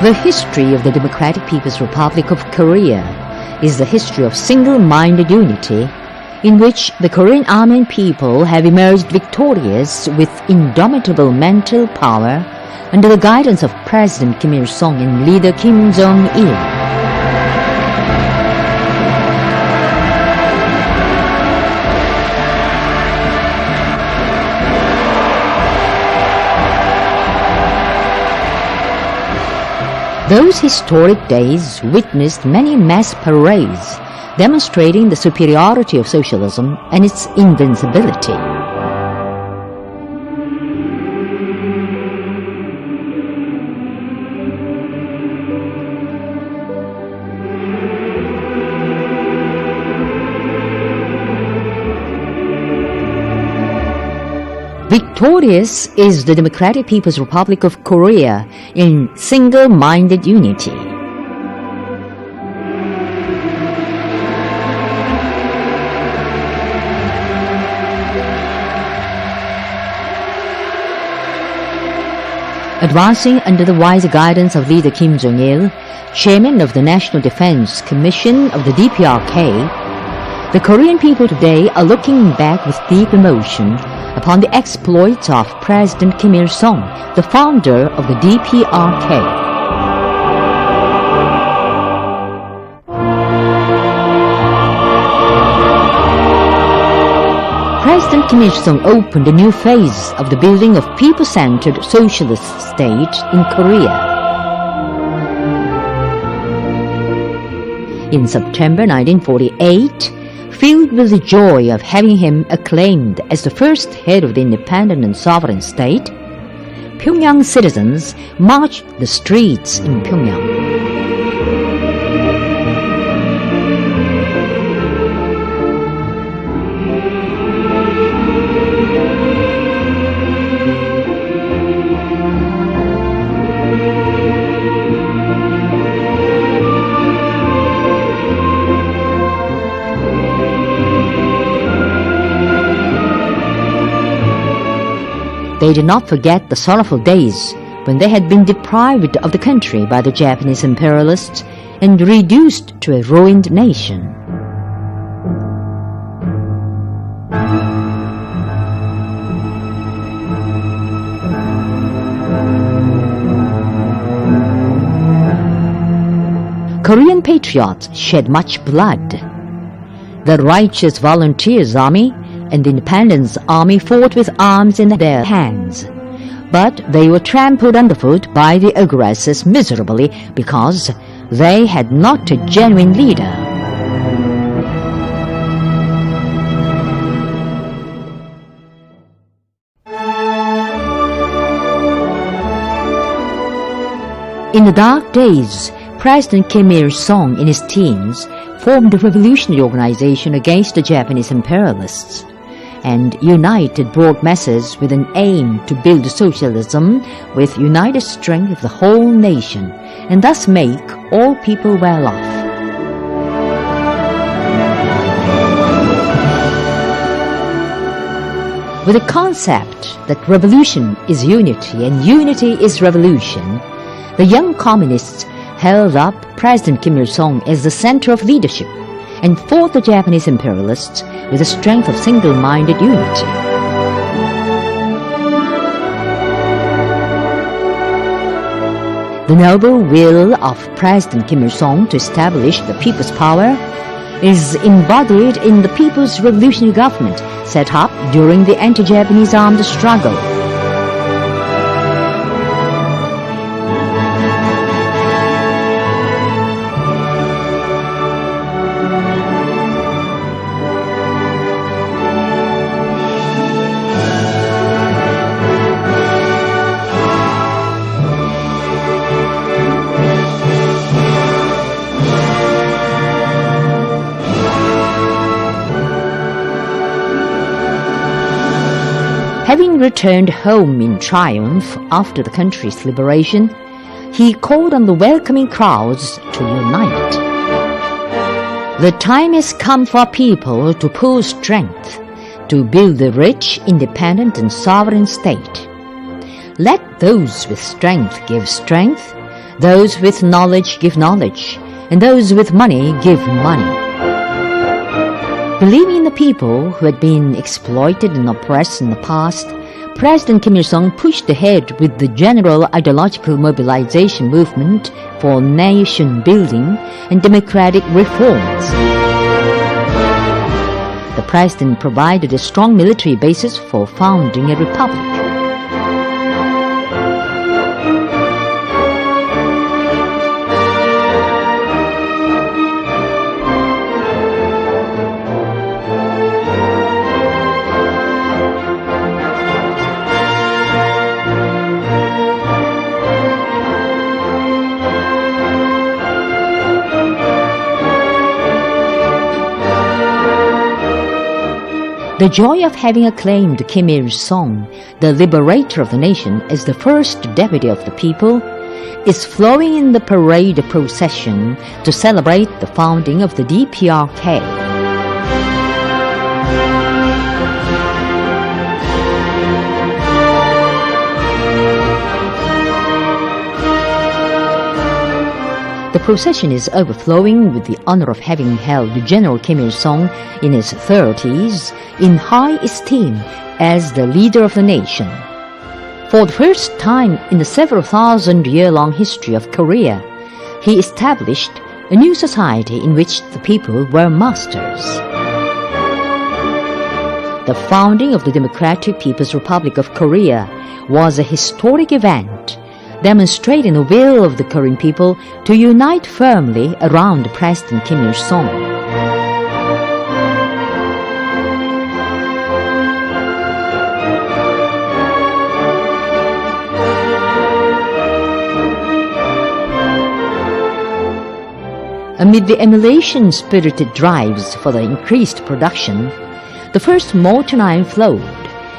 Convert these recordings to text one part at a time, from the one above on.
The history of the Democratic People's Republic of Korea is the history of single-minded unity in which the Korean army and people have emerged victorious with indomitable mental power under the guidance of President Kim Il-sung and leader Kim Jong-il. Those historic days witnessed many mass parades demonstrating the superiority of socialism and its invincibility. Victorious is the Democratic People's Republic of Korea in single-minded unity. Advancing under the wise guidance of leader Kim Jong-il, chairman of the National Defense Commission of the DPRK, the Korean people today are looking back with deep emotion upon the exploits of President Kim Il-sung, the founder of the DPRK. President Kim Il-sung opened a new phase of the building of people-centered socialist state in Korea. In September 1948, filled with the joy of having him acclaimed as the first head of the independent and sovereign state, Pyongyang citizens marched the streets in Pyongyang. They did not forget the sorrowful days when they had been deprived of the country by the Japanese imperialists and reduced to a ruined nation. Korean patriots shed much blood. The righteous volunteers army and the Independence Army fought with arms in their hands. But they were trampled underfoot by the aggressors miserably because they had not a genuine leader. In the dark days, President Kim Il-sung in his teens formed a revolutionary organization against the Japanese imperialists and united broad masses with an aim to build socialism with united strength of the whole nation and thus make all people well off. With the concept that revolution is unity and unity is revolution, the young communists held up President Kim Il-sung as the center of leadership and fought the Japanese imperialists with the strength of single-minded unity. The noble will of President Kim Il-sung to establish the people's power is embodied in the People's Revolutionary Government set up during the anti-Japanese armed struggle. returned home in triumph after the country's liberation, he called on the welcoming crowds to unite. The time has come for people to pool strength, to build a rich, independent and sovereign state. Let those with strength give strength, those with knowledge give knowledge, and those with money give money. Believing in the people who had been exploited and oppressed in the past, President Kim Il-sung pushed ahead with the general ideological mobilization movement for nation-building and democratic reforms. The president provided a strong military basis for founding a republic. The joy of having acclaimed Kim Il-sung, the liberator of the nation, as the first deputy of the people, is flowing in the parade procession to celebrate the founding of the DPRK. The procession is overflowing with the honor of having held General Kim Il-sung in his 30s in high esteem as the leader of the nation. For the first time in the several thousand-year-long history of Korea, he established a new society in which the people were masters. The founding of the Democratic People's Republic of Korea was a historic event, demonstrating the will of the Korean people to unite firmly around President Kim Il-sung. Amid the emulation-spirited drives for the increased production, the first molten iron flowed,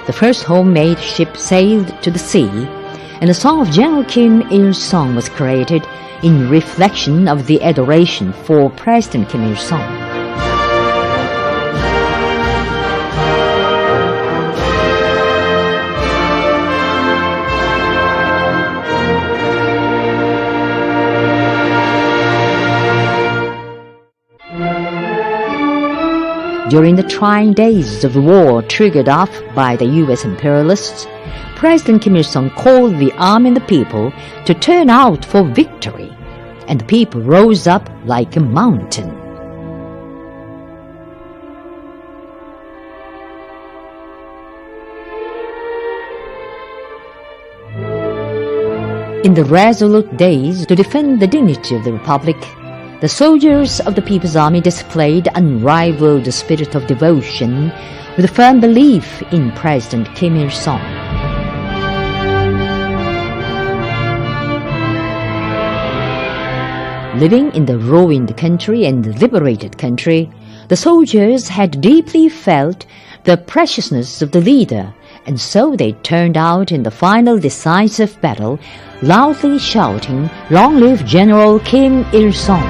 the first homemade ship sailed to the sea, and the song of General Kim Il-sung was created in reflection of the adoration for President Kim Il-sung. During the trying days of the war triggered off by the U.S. imperialists, President Kim Il-sung called the army and the people to turn out for victory, and the people rose up like a mountain. In the resolute days to defend the dignity of the Republic, the soldiers of the People's Army displayed unrivaled spirit of devotion with a firm belief in President Kim Il-sung. Living in the ruined country and liberated country, the soldiers had deeply felt the preciousness of the leader, and so they turned out in the final decisive battle, loudly shouting, "Long live General Kim Il-sung!"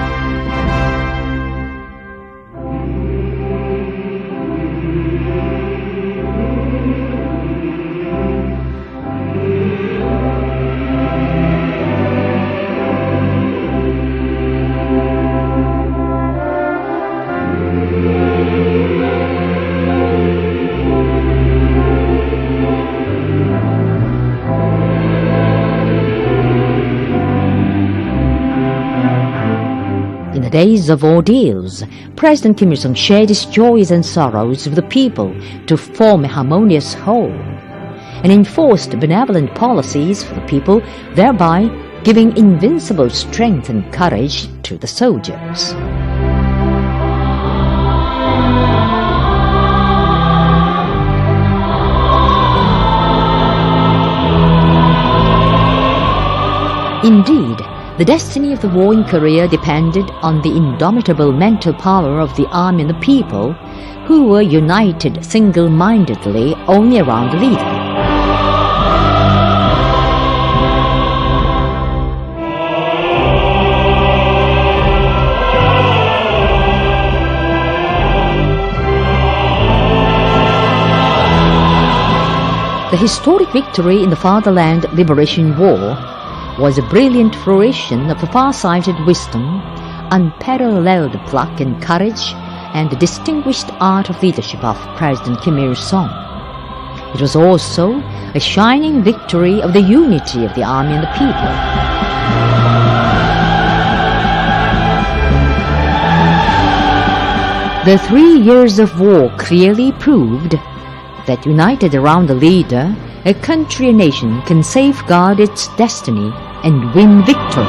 In the days of ordeals, President Kim Il-sung shared his joys and sorrows with the people to form a harmonious whole, and enforced benevolent policies for the people, thereby giving invincible strength and courage to the soldiers. Indeed, the destiny of the war in Korea depended on the indomitable mental power of the army and the people, who were united single-mindedly only around the leader. The historic victory in the Fatherland Liberation War was a brilliant fruition of the far-sighted wisdom, unparalleled pluck and courage, and the distinguished art of leadership of President Kim Il-sung. It was also a shining victory of the unity of the army and the people. The 3 years of war clearly proved that united around a leader, a country and nation can safeguard its destiny and win victory.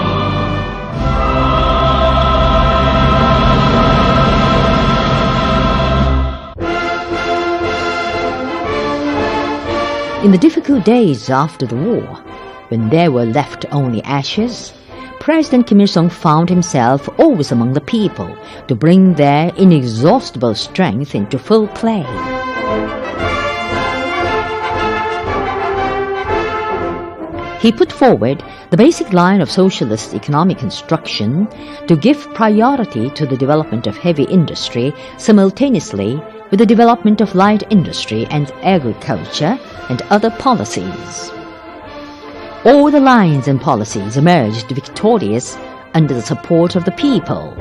In the difficult days after the war, when there were left only ashes, President Kim Il-sung found himself always among the people to bring their inexhaustible strength into full play. He put forward the basic line of socialist economic construction to give priority to the development of heavy industry simultaneously with the development of light industry and agriculture and other policies. All the lines and policies emerged victorious under the support of the people.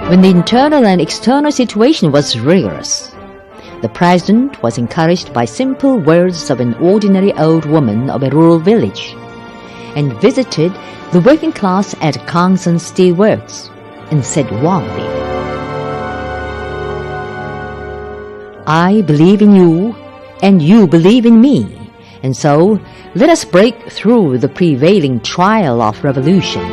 When the internal and external situation was rigorous, the president was encouraged by simple words of an ordinary old woman of a rural village, and visited the working class at Kangsan Steel Works and said warmly, "I believe in you, and you believe in me, and so let us break through the prevailing trial of revolution."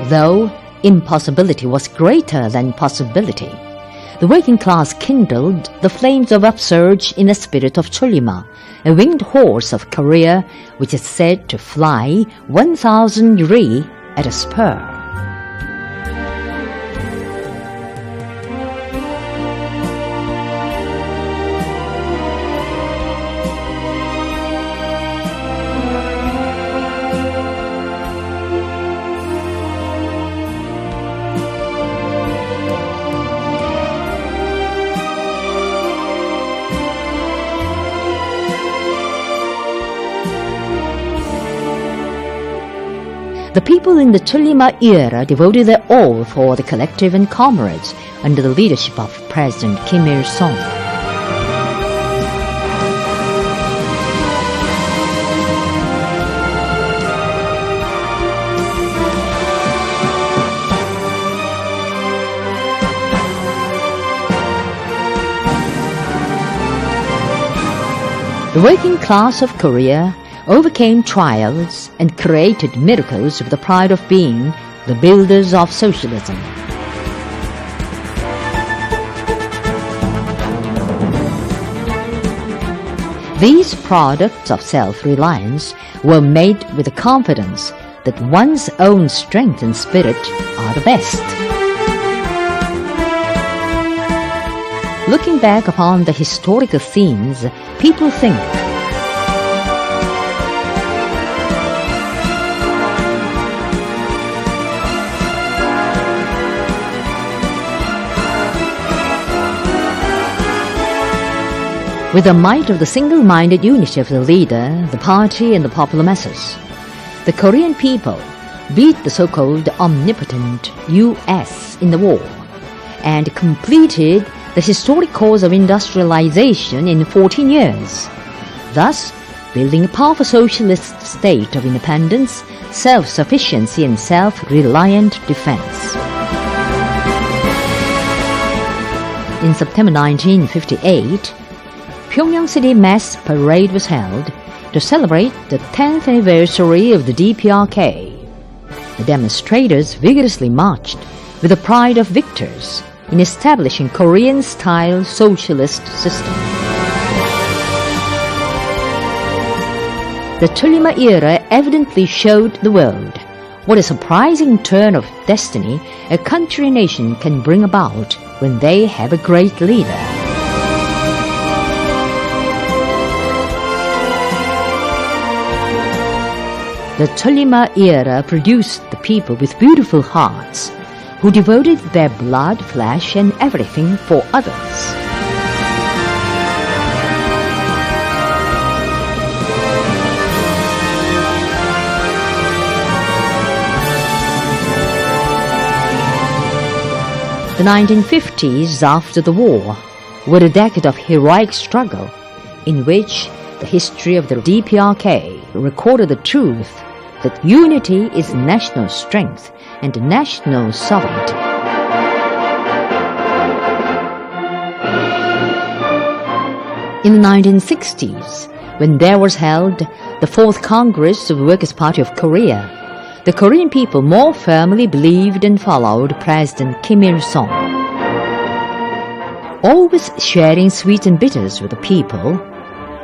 Though impossibility was greater than possibility, the working class kindled the flames of upsurge in the spirit of Chollima, a winged horse of Korea which is said to fly 1,000 ri at a spur. The people in the Chollima era devoted their all for the collective and comrades under the leadership of President Kim Il-sung. The working class of Korea overcame trials and created miracles with the pride of being the builders of socialism. These products of self-reliance were made with the confidence that one's own strength and spirit are the best. Looking back upon the historical scenes, people think with the might of the single-minded unity of the leader, the party, and the popular masses, the Korean people beat the so-called omnipotent U.S. in the war and completed the historic course of industrialization in 14 years, thus building a powerful socialist state of independence, self-sufficiency, and self-reliant defense. In September 1958, Pyongyang City Mass Parade was held to celebrate the 10th anniversary of the DPRK. The demonstrators vigorously marched with the pride of victors in establishing Korean-style socialist system. The Chollima era evidently showed the world what a surprising turn of destiny a country and nation can bring about when they have a great leader. The Tolima era produced the people with beautiful hearts who devoted their blood, flesh, and everything for others. The 1950s, after the war, were a decade of heroic struggle in which the history of the DPRK recorded the truth that unity is national strength and national sovereignty. In the 1960s, when there was held the 4th Congress of the Workers' Party of Korea, the Korean people more firmly believed and followed President Kim Il-sung. Always sharing sweets and bitters with the people,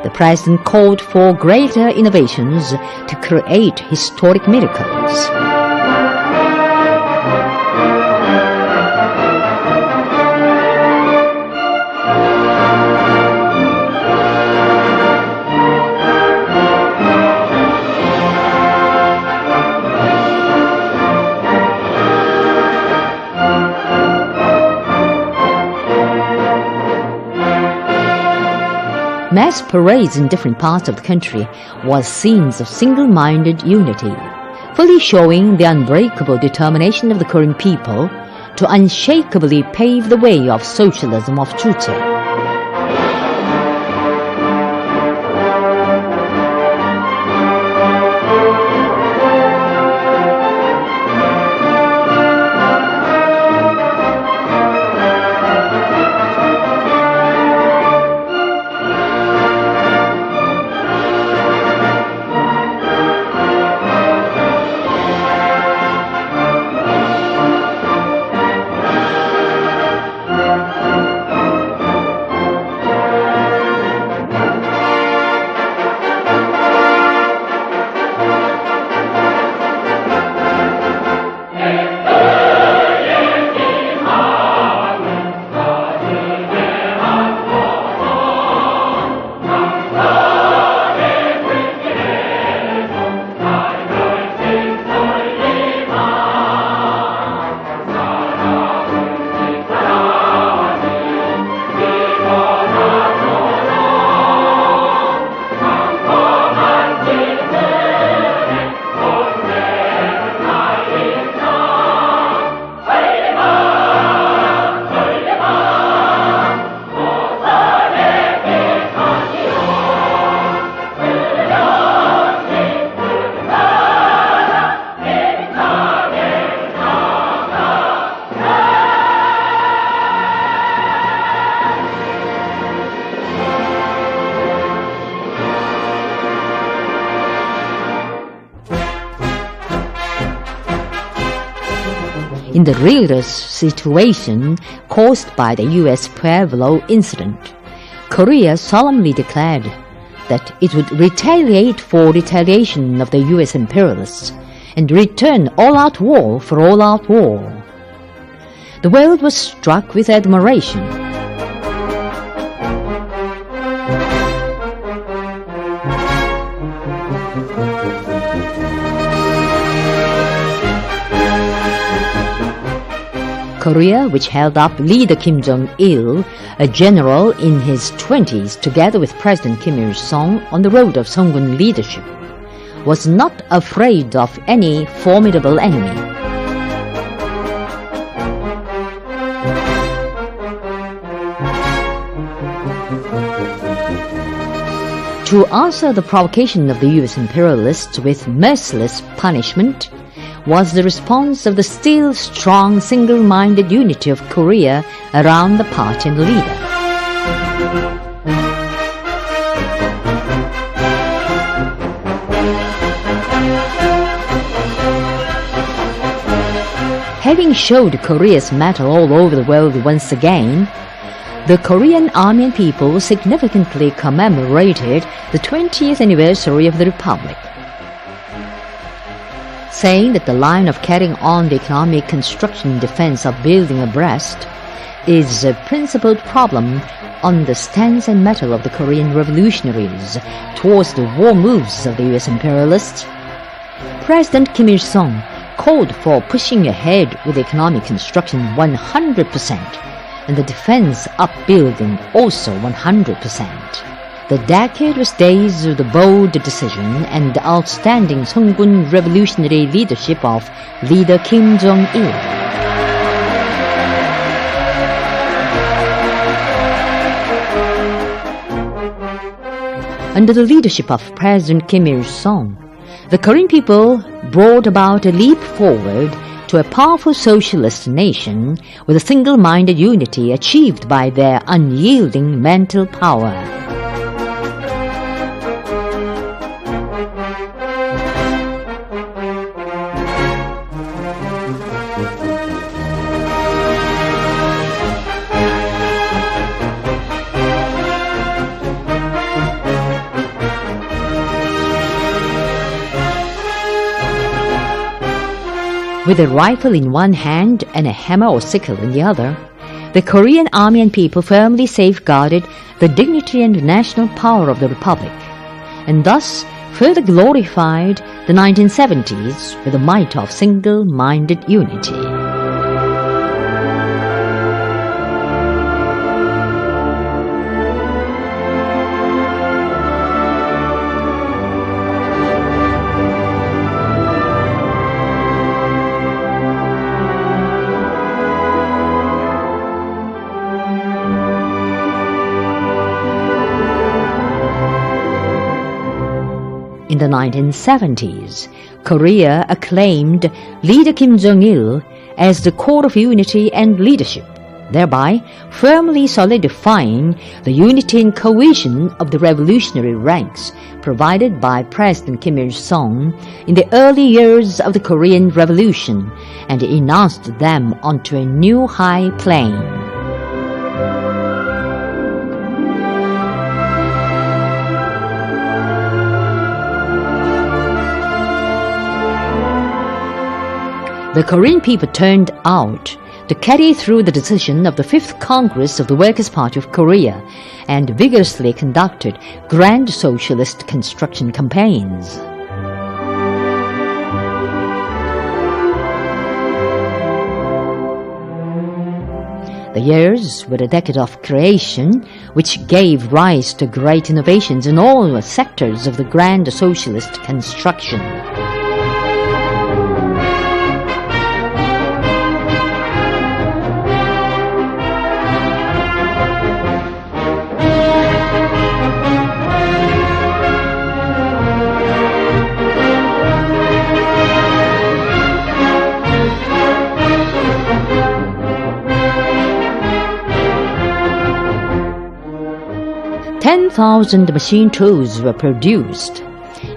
the President called for greater innovations to create historic miracles. Mass parades in different parts of the country was scenes of single-minded unity, fully showing the unbreakable determination of the Korean people to unshakably pave the way of socialism of Juche. In the realist situation caused by the U.S. Pueblo incident, Korea solemnly declared that it would retaliate for retaliation of the U.S. imperialists and return all-out war for all-out war. The world was struck with admiration. Korea, which held up leader Kim Jong-il, a general in his 20s, together with President Kim Il-sung on the road of Songun leadership, was not afraid of any formidable enemy. To answer the provocation of the U.S. imperialists with merciless punishment was the response of the still strong single-minded unity of Korea around the party and leader. Having showed Korea's mettle all over the world once again, the Korean army and people significantly commemorated the 20th anniversary of the Republic, saying that the line of carrying on the economic construction and defense of building abreast is a principal problem on the stance and mettle of the Korean revolutionaries towards the war moves of the U.S. imperialists. President Kim Il-sung called for pushing ahead with economic construction 100% and the defense upbuilding also 100%. The decade was days of the bold decision and the outstanding Sungun revolutionary leadership of leader Kim Jong-il. Under the leadership of President Kim Il-sung, the Korean people brought about a leap forward to a powerful socialist nation with a single-minded unity achieved by their unyielding mental power. With a rifle in one hand and a hammer or sickle in the other, the Korean army and people firmly safeguarded the dignity and national power of the Republic, and thus further glorified the 1970s with the might of single-minded unity. In the 1970s, Korea acclaimed leader Kim Jong-il as the core of unity and leadership, thereby firmly solidifying the unity and cohesion of the revolutionary ranks provided by President Kim Il-sung in the early years of the Korean Revolution and enhanced them onto a new high plane. The Korean people turned out to carry through the decision of the 5th Congress of the Workers' Party of Korea and vigorously conducted grand socialist construction campaigns. The years were a decade of creation which gave rise to great innovations in all sectors of the grand socialist construction. "10,000 machine tools were produced,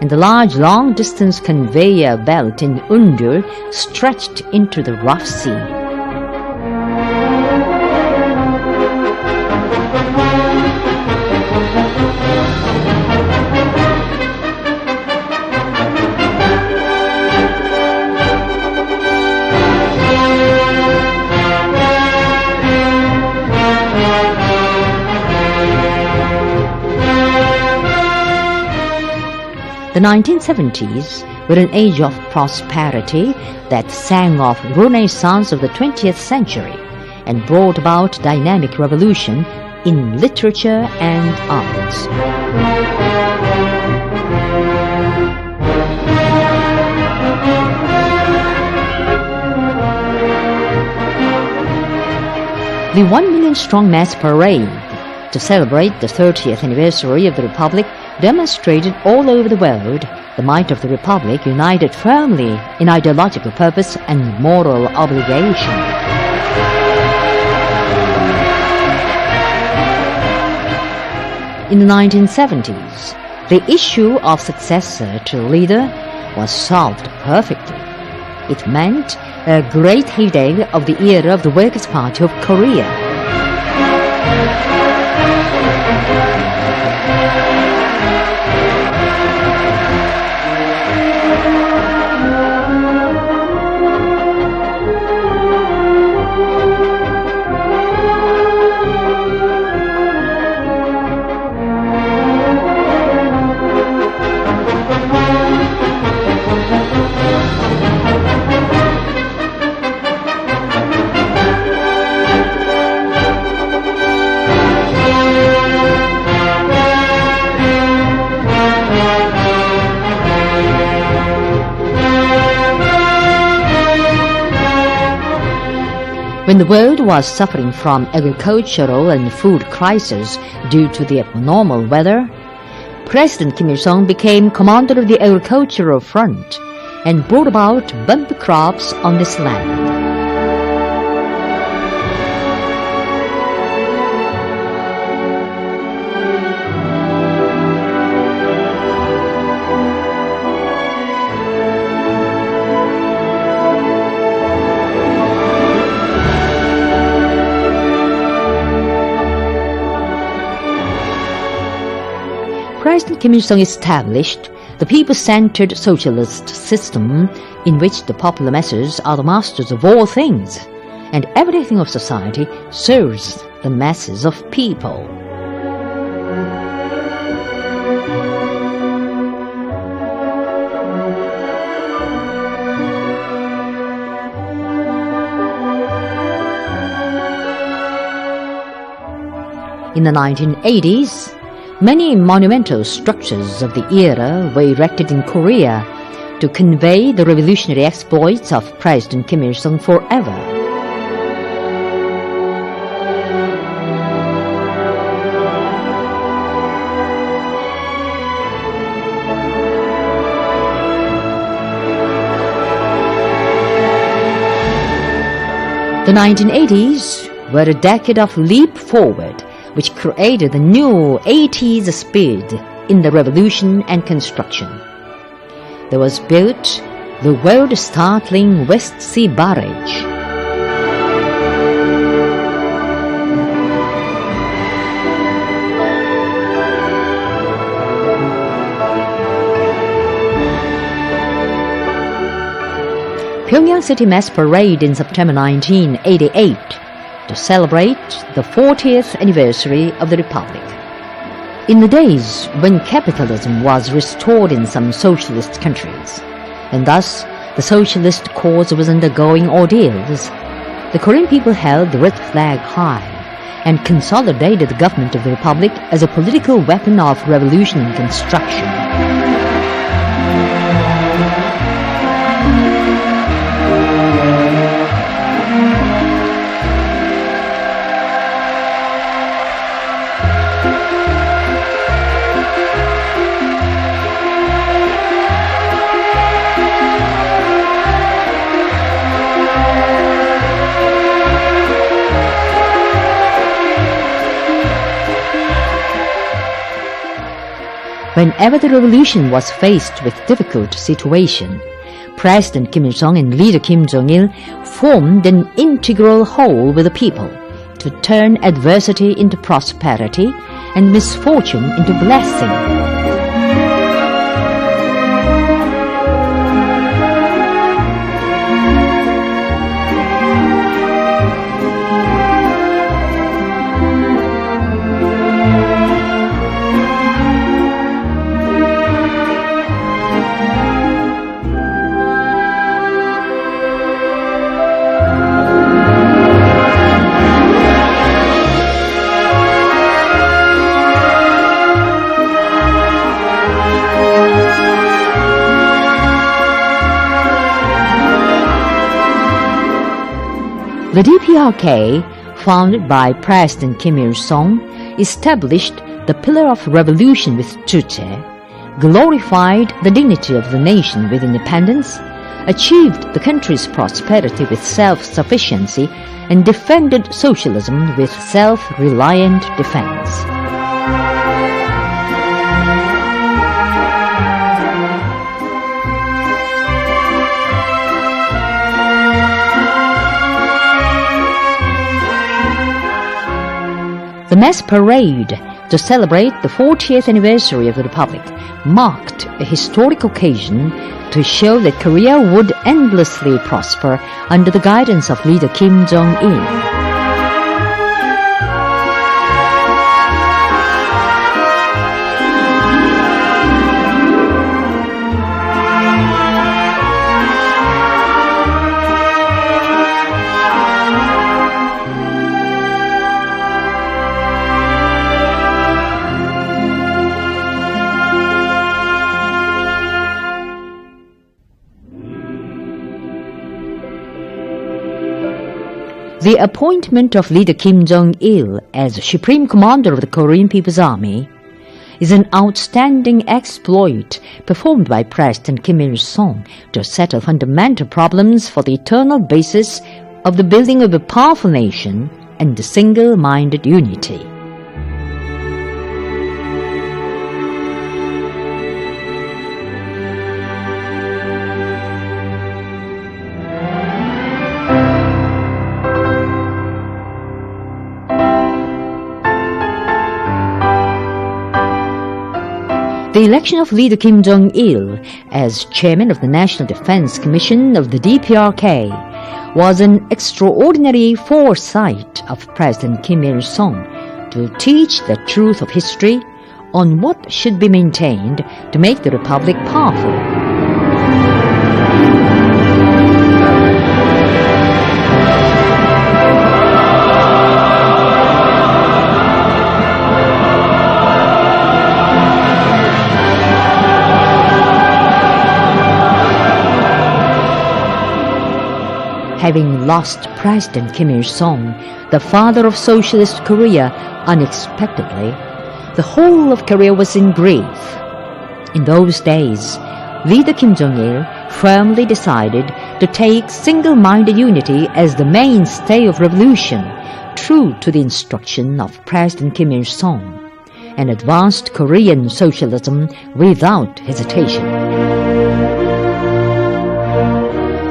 and the large long-distance conveyor belt in Undur stretched into the rough sea. The 1970s were an age of prosperity that sang of Renaissance of the 20th century and brought about dynamic revolution in literature and arts. The 1 million-strong mass parade to celebrate the 30th anniversary of the Republic demonstrated all over the world the might of the Republic united firmly in ideological purpose and moral obligation. In the 1970s, the issue of successor to leader was solved perfectly. It meant a great heyday of the era of the Workers' Party of Korea. When the world was suffering from agricultural and food crisis due to the abnormal weather, President Kim Il-sung became commander of the agricultural front and brought about bumper crops on this land. President Kim Il-sung established the people-centered socialist system in which the popular masses are the masters of all things, and everything of society serves the masses of people. In the 1980s, many monumental structures of the era were erected in Korea to convey the revolutionary exploits of President Kim Il-sung forever. The 1980s were a decade of leap forward, which created a new 80s speed in the revolution and construction. There was built the world-startling West Sea Barrage. Pyongyang City Mass Parade in September 1988 to celebrate the 40th anniversary of the Republic. In the days when capitalism was restored in some socialist countries, and thus the socialist cause was undergoing ordeals, the Korean people held the red flag high and consolidated the government of the Republic as a political weapon of revolution and construction. Whenever the revolution was faced with difficult situation, President Kim Il-sung and leader Kim Jong-il formed an integral whole with the people to turn adversity into prosperity and misfortune into blessing. The DPRK, founded by President Kim Il-sung, established the pillar of revolution with Juche, glorified the dignity of the nation with independence, achieved the country's prosperity with self-sufficiency, and defended socialism with self-reliant defense. The mass parade to celebrate the 40th anniversary of the Republic marked a historic occasion to show that Korea would endlessly prosper under the guidance of leader Kim Jong-il. The appointment of leader Kim Jong-il as Supreme Commander of the Korean People's Army is an outstanding exploit performed by President Kim Il-sung to settle fundamental problems for the eternal basis of the building of a powerful nation and the single-minded unity. The election of leader Kim Jong-il as chairman of the National Defense Commission of the DPRK was an extraordinary foresight of President Kim Il-sung to teach the truth of history on what should be maintained to make the republic powerful. Having lost President Kim Il-sung, the father of socialist Korea, unexpectedly, the whole of Korea was in grief. In those days, leader Kim Jong-il firmly decided to take single-minded unity as the mainstay of revolution, true to the instruction of President Kim Il-sung, and advanced Korean socialism without hesitation.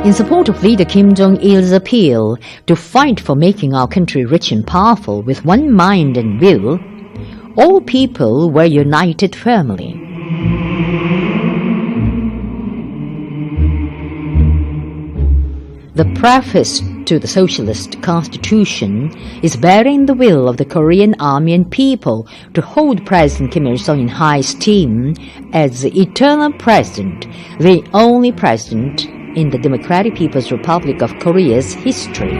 In support of leader Kim Jong-il's appeal to fight for making our country rich and powerful with one mind and will, all people were united firmly. The preface to the Socialist Constitution is bearing the will of the Korean army and people to hold President Kim Il-sung in high esteem as the eternal president, the only president in the Democratic People's Republic of Korea's history.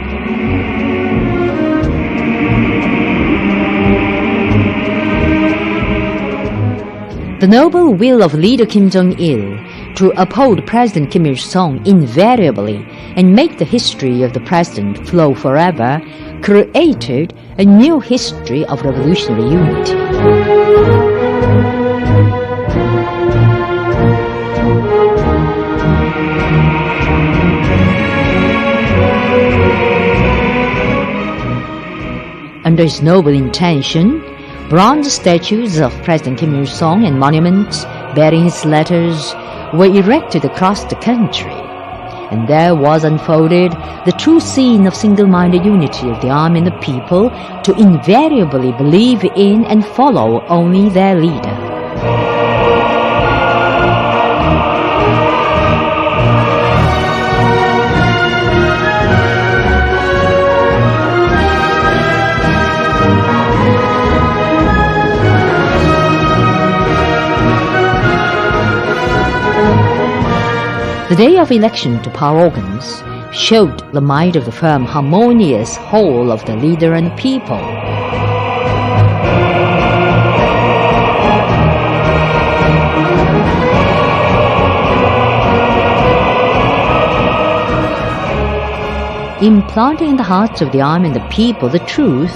The noble will of leader Kim Jong-il to uphold President Kim Il-sung invariably and make the history of the president flow forever created a new history of revolutionary unity. Under his noble intention, bronze statues of President Kim Il-sung and monuments bearing his letters were erected across the country, and there was unfolded the true scene of single-minded unity of the army and the people to invariably believe in and follow only their leader. The day of election to power organs showed the might of the firm, harmonious whole of the leader and the people. Implanting in the hearts of the army and the people the truth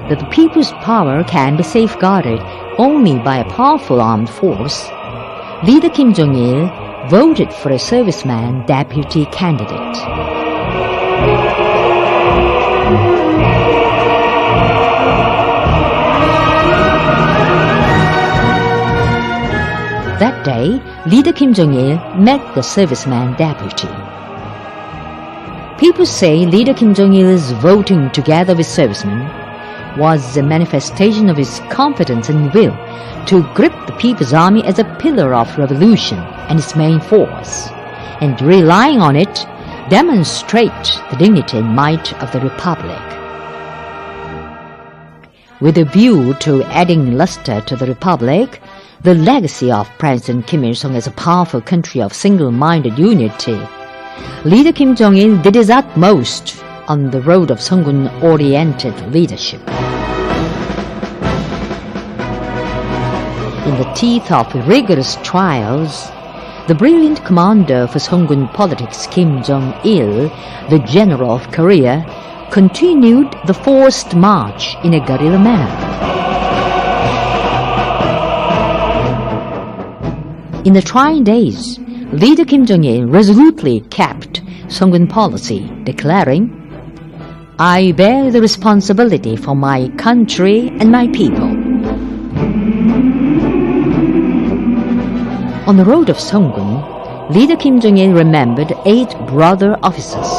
that the people's power can be safeguarded only by a powerful armed force, leader Kim Jong-il voted for a serviceman deputy candidate. That day, leader Kim Jong-il met the serviceman deputy. People say leader Kim Jong-il's voting together with servicemen was a manifestation of his confidence and will to grip the People's Army as a pillar of revolution and its main force, and relying on it, demonstrate the dignity and might of the Republic. With a view to adding luster to the Republic, the legacy of President Kim Il-sung as a powerful country of single-minded unity, leader Kim Jong-il did his utmost on the road of Sungun-oriented leadership. In the teeth of rigorous trials, the brilliant commander for Sungun politics, Kim Jong-il, the general of Korea, continued the forced march in a guerrilla manner. In the trying days, leader Kim Jong-il resolutely kept Songun policy, declaring, "I bear the responsibility for my country and my people." On the road of Songun, leader Kim Jong-il remembered 8 brother officers.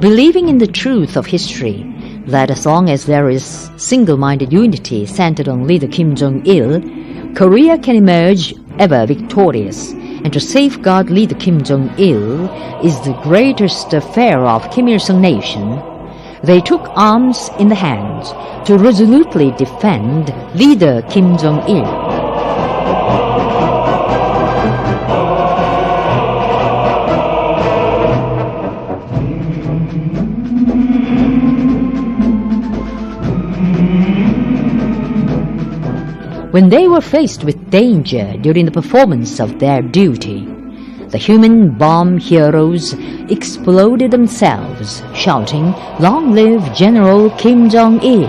Believing in the truth of history, that as long as there is single-minded unity centered on leader Kim Jong-il, Korea can emerge ever victorious, and to safeguard leader Kim Jong-il is the greatest affair of Kim Il-sung nation, they took arms in the hands to resolutely defend leader Kim Jong-il. When they were faced with danger during the performance of their duty, the human bomb heroes exploded themselves, shouting, "Long live General Kim Jong-il!"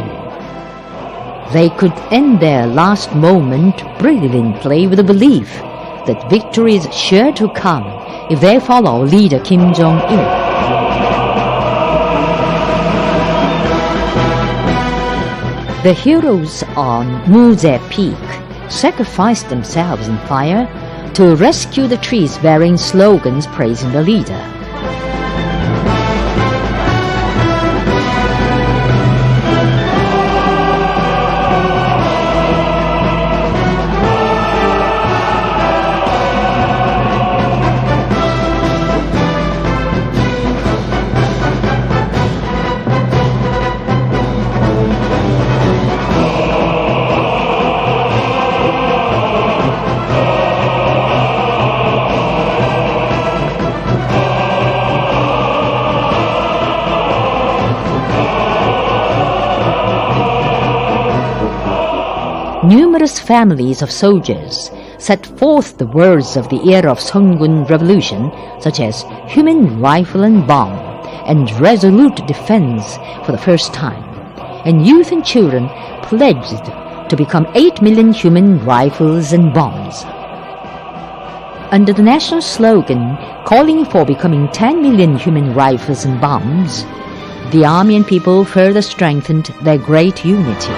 They could end their last moment brilliantly with the belief that victory is sure to come if they follow leader Kim Jong-il. The heroes on Muze Peak sacrificed themselves in fire to rescue the trees bearing slogans praising the leader. Numerous families of soldiers set forth the words of the era of Songun Revolution, such as human rifle and bomb, and resolute defense for the first time, and youth and children pledged to become 8 million human rifles and bombs. Under the national slogan calling for becoming 10 million human rifles and bombs, the army and people further strengthened their great unity.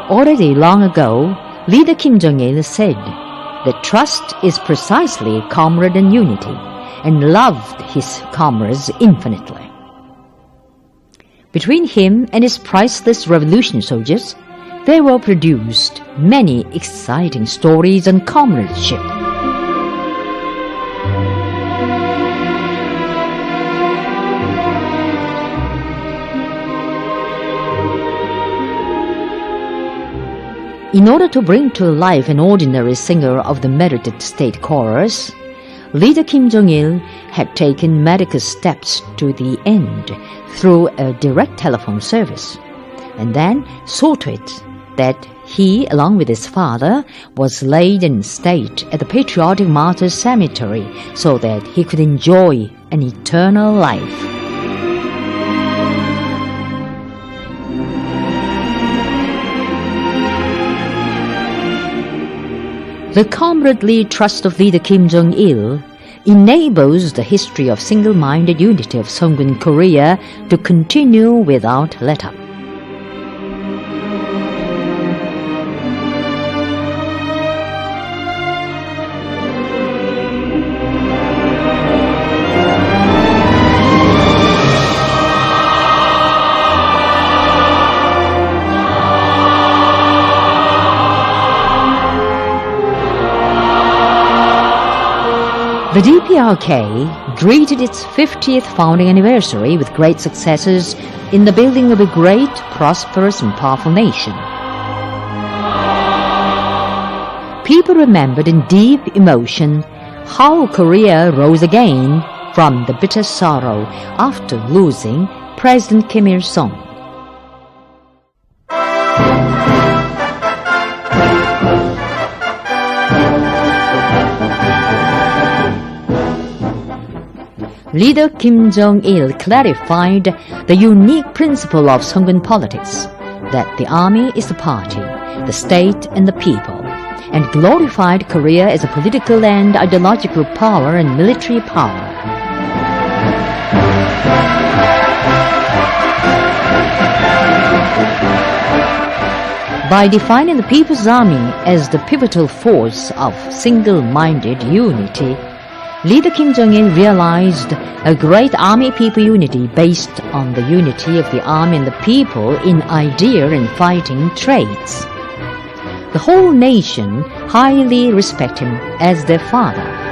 Already long ago, leader Kim Jong-il said that trust is precisely comrade and unity, and loved his comrades infinitely. Between him and his priceless revolution soldiers, there were produced many exciting stories on comradeship. In order to bring to life an ordinary singer of the merited state chorus, leader Kim Jong-il had taken medical steps to the end through a direct telephone service, and then saw to it that he, along with his father, was laid in state at the Patriotic Martyrs Cemetery so that he could enjoy an eternal life. The comradely trust of leader Kim Jong-il enables the history of single-minded unity of Songun Korea to continue without let-up. The DPRK greeted its 50th founding anniversary with great successes in the building of a great, prosperous and powerful nation. People remembered in deep emotion how Korea rose again from the bitter sorrow after losing President Kim Il-sung. Leader Kim Jong-il clarified the unique principle of Sungun politics, that the army is the party, the state and the people, and glorified Korea as a political and ideological power and military power. By defining the People's Army as the pivotal force of single-minded unity, Leader Kim Jong-il realized a great army-people unity based on the unity of the army and the people in idea and fighting traits. The whole nation highly respect him as their father.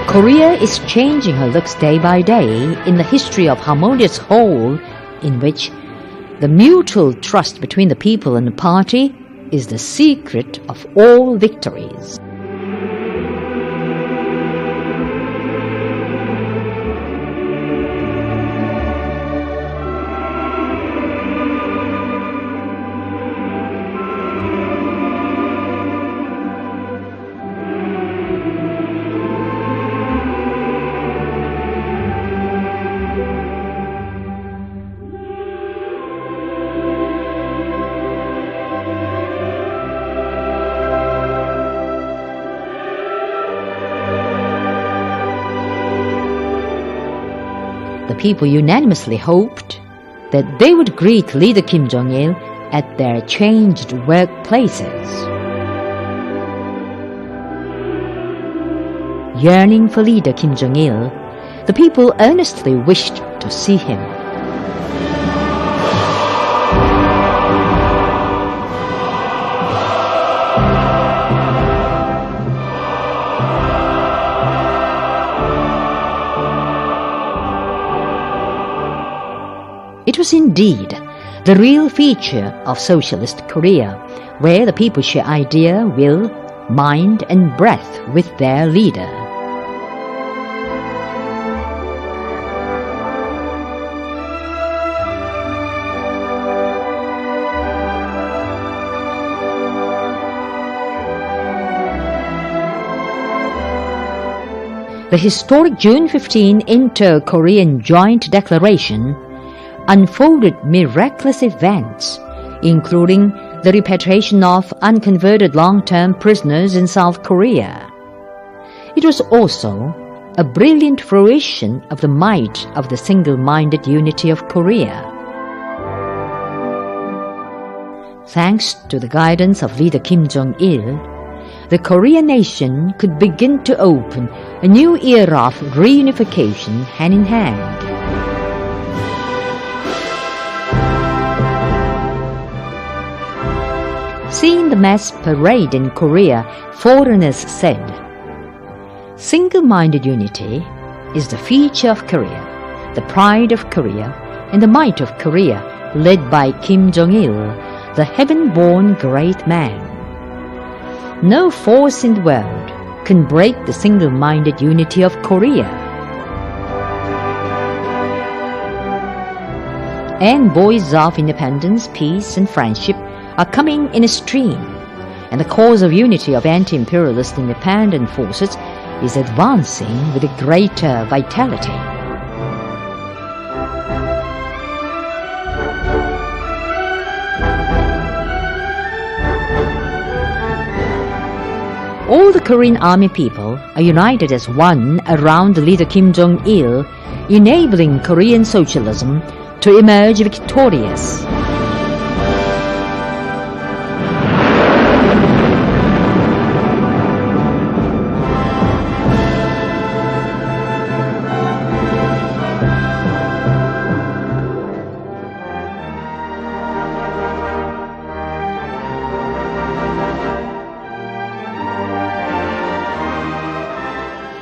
Korea is changing her looks day by day in the history of harmonious whole in which the mutual trust between the people and the party is the secret of all victories. The people unanimously hoped that they would greet Leader Kim Jong-il at their changed workplaces. Yearning for Leader Kim Jong-il, the people earnestly wished to see him. It was indeed the real feature of socialist Korea, where the people share idea, will, mind and breath with their leader. The historic June 15 Inter-Korean Joint Declaration unfolded miraculous events, including the repatriation of unconverted long-term prisoners in South Korea. It was also a brilliant fruition of the might of the single-minded unity of Korea. Thanks to the guidance of Leader Kim Jong-il, the Korean nation could begin to open a new era of reunification hand in hand. Seeing the mass parade in Korea, foreigners said, "Single-minded unity is the feature of Korea, the pride of Korea, and the might of Korea, led by Kim Jong-il, the heaven-born great man. No force in the world can break the single-minded unity of Korea." And voices of independence, peace, and friendship are coming in a stream, and the cause of unity of anti-imperialist independent forces is advancing with a greater vitality. All the Korean army people are united as one around the leader Kim Jong-il, enabling Korean socialism to emerge victorious.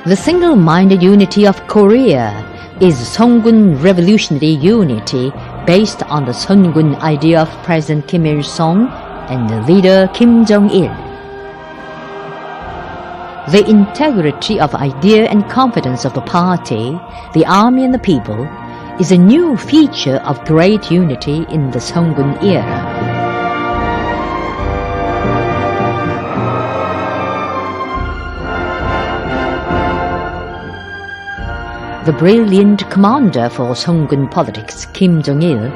The single-minded unity of Korea is Sungun revolutionary unity based on the Sungun idea of President Kim Il-sung and the leader Kim Jong-il. The integrity of idea and confidence of the party, the army and the people is a new feature of great unity in the Sungun era. The brilliant commander for Sungun politics, Kim Jong-il,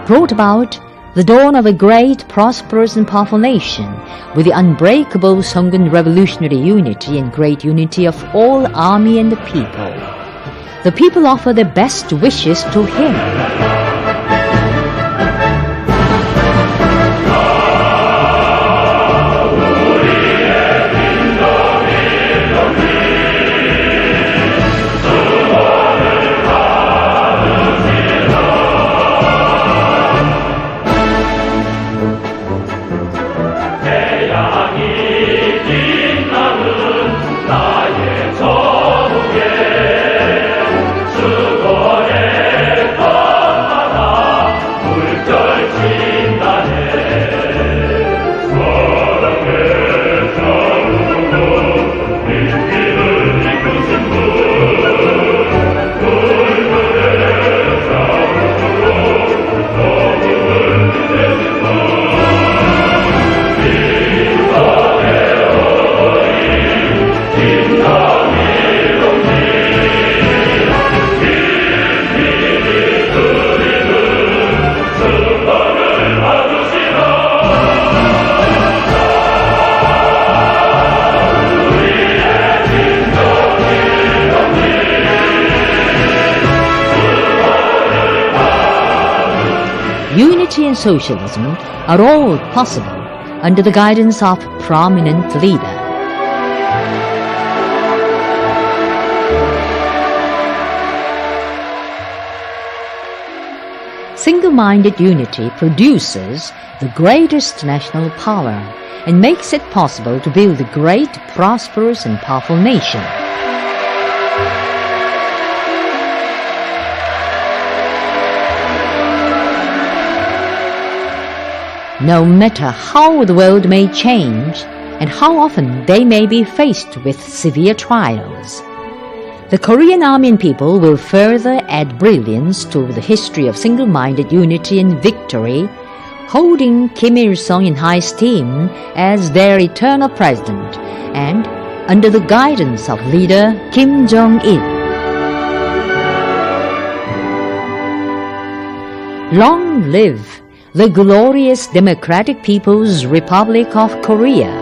brought about the dawn of a great, prosperous and powerful nation with the unbreakable Sungun revolutionary unity and great unity of all army and the people. The people offer their best wishes to him. Unity and socialism are all possible under the guidance of prominent leader. Single-minded unity produces the greatest national power and makes it possible to build a great, prosperous and powerful nation. No matter how the world may change and how often they may be faced with severe trials, the Korean army and people will further add brilliance to the history of single-minded unity and victory, holding Kim Il-sung in high esteem as their eternal president and under the guidance of leader Kim Jong-il. Long live the glorious Democratic People's Republic of Korea!